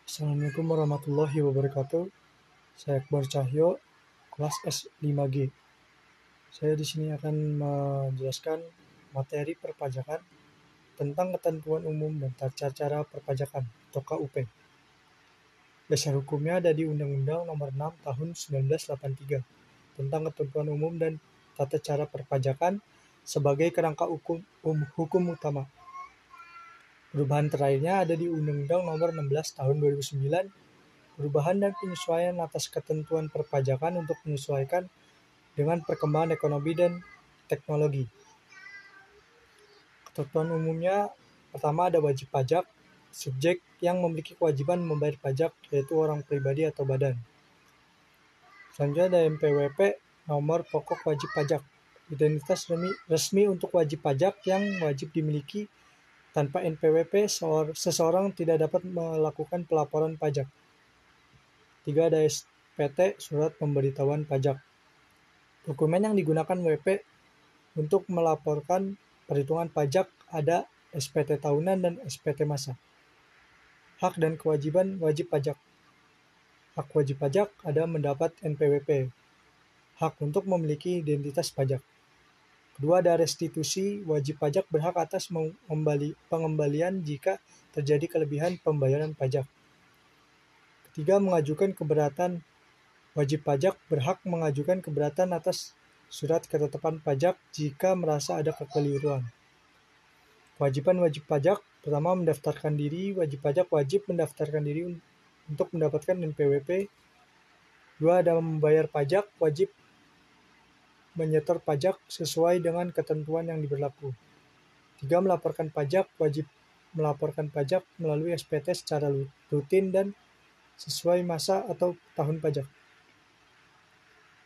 Assalamualaikum warahmatullahi wabarakatuh. Saya Akbar Cahyo, kelas S5G. Saya di sini akan menjelaskan materi perpajakan tentang ketentuan umum dan tata cara perpajakan atau KUP. Dasar hukumnya ada di Undang-Undang Nomor 6 Tahun 1983 tentang ketentuan umum dan tata cara perpajakan sebagai kerangka hukum utama. Perubahan terakhirnya ada di Undang-Undang Nomor 16 Tahun 2009, perubahan dan penyesuaian atas ketentuan perpajakan untuk menyesuaikan dengan perkembangan ekonomi dan teknologi. Ketentuan umumnya, pertama ada wajib pajak, subjek yang memiliki kewajiban membayar pajak yaitu orang pribadi atau badan. Selanjutnya ada NPWP, nomor pokok wajib pajak, identitas resmi untuk wajib pajak yang wajib dimiliki. Tanpa NPWP, seseorang tidak dapat melakukan pelaporan pajak. 3. Ada SPT, surat pemberitahuan pajak. Dokumen yang digunakan WP untuk melaporkan perhitungan pajak ada SPT tahunan dan SPT masa. Hak dan kewajiban wajib pajak. Hak wajib pajak ada mendapat NPWP. Hak untuk memiliki identitas pajak. Kedua, ada restitusi, wajib pajak berhak atas pengembalian jika terjadi kelebihan pembayaran pajak. Ketiga, mengajukan keberatan, wajib pajak berhak mengajukan keberatan atas surat ketetapan pajak jika merasa ada kekeliruan. Kewajiban wajib pajak, pertama mendaftarkan diri, wajib pajak wajib mendaftarkan diri untuk mendapatkan NPWP. Dua, ada membayar pajak, wajib menyetor pajak sesuai dengan ketentuan yang berlaku. 3. Melaporkan pajak, wajib melaporkan pajak melalui SPT secara rutin dan sesuai masa atau tahun pajak.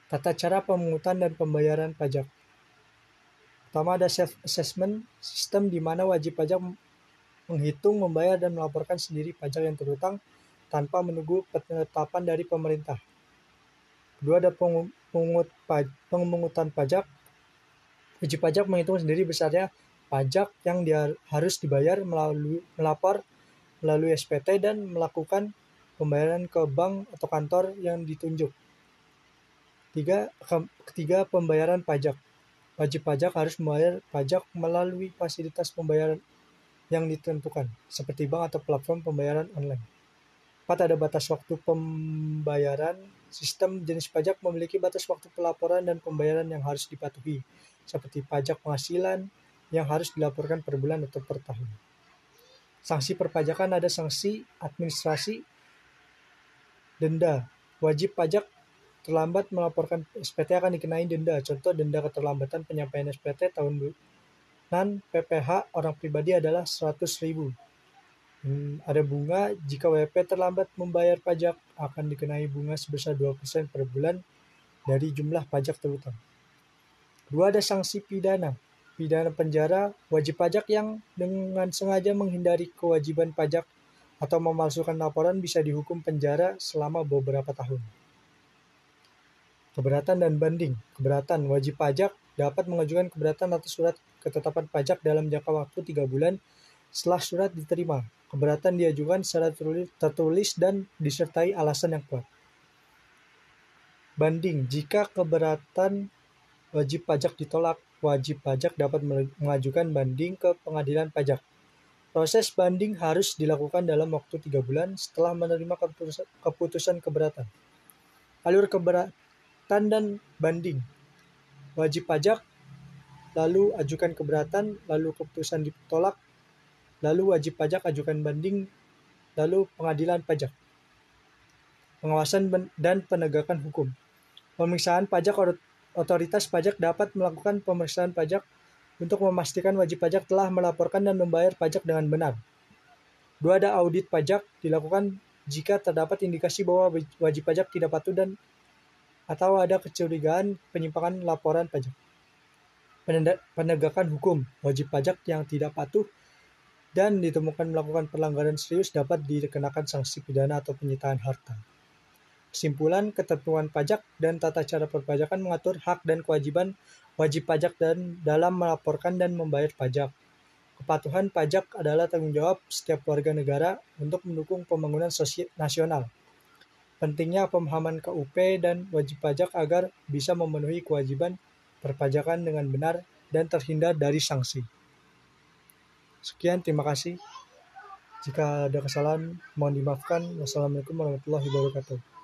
Tata cara pemungutan dan pembayaran pajak. Pertama ada self-assessment, sistem di mana wajib pajak menghitung, membayar, dan melaporkan sendiri pajak yang terhutang tanpa menunggu penetapan dari pemerintah. Kedua ada pemungutan pajak. Wajib pajak menghitung sendiri besarnya pajak yang harus dibayar melapor melalui SPT dan melakukan pembayaran ke bank atau kantor yang ditunjuk. Ketiga, pembayaran pajak. Wajib pajak harus membayar pajak melalui fasilitas pembayaran yang ditentukan, seperti bank atau platform pembayaran online. 4. Ada batas waktu pembayaran. Sistem jenis pajak memiliki batas waktu pelaporan dan pembayaran yang harus dipatuhi, seperti pajak penghasilan yang harus dilaporkan per bulan atau per tahun. Sanksi perpajakan ada sanksi administrasi, denda. Wajib pajak terlambat melaporkan SPT akan dikenai denda. Contoh denda keterlambatan penyampaian SPT tahunan PPh orang pribadi adalah 100.000. Ada bunga, jika WP terlambat membayar pajak akan dikenai bunga sebesar 2% per bulan dari jumlah pajak terhutang. 2. Ada sanksi pidana. Pidana penjara, wajib pajak yang dengan sengaja menghindari kewajiban pajak atau memalsukan laporan bisa dihukum penjara selama beberapa tahun. Keberatan dan banding. Keberatan, wajib pajak dapat mengajukan keberatan atas surat ketetapan pajak dalam jangka waktu 3 bulan setelah surat diterima. Keberatan diajukan secara tertulis dan disertai alasan yang kuat. Banding, jika keberatan wajib pajak ditolak, wajib pajak dapat mengajukan banding ke pengadilan pajak. Proses banding harus dilakukan dalam waktu 3 bulan setelah menerima keputusan keberatan. Alur keberatan dan banding. Wajib pajak, lalu ajukan keberatan, lalu keputusan ditolak, lalu wajib pajak ajukan banding, lalu pengadilan pajak. Pengawasan dan penegakan hukum. Pemeriksaan pajak, otoritas pajak dapat melakukan pemeriksaan pajak untuk memastikan wajib pajak telah melaporkan dan membayar pajak dengan benar. 2. Ada audit pajak, dilakukan jika terdapat indikasi bahwa wajib pajak tidak patuh atau ada kecurigaan penyimpangan laporan pajak. Penegakan hukum, wajib pajak yang tidak patuh dan ditemukan melakukan pelanggaran serius dapat dikenakan sanksi pidana atau penyitaan harta. Kesimpulan, ketentuan pajak dan tata cara perpajakan mengatur hak dan kewajiban wajib pajak dalam melaporkan dan membayar pajak. Kepatuhan pajak adalah tanggung jawab setiap warga negara untuk mendukung pembangunan nasional. Pentingnya pemahaman KUP dan wajib pajak agar bisa memenuhi kewajiban perpajakan dengan benar dan terhindar dari sanksi. Sekian, terima kasih. Jika ada kesalahan, mohon dimaafkan. Wassalamualaikum warahmatullahi wabarakatuh.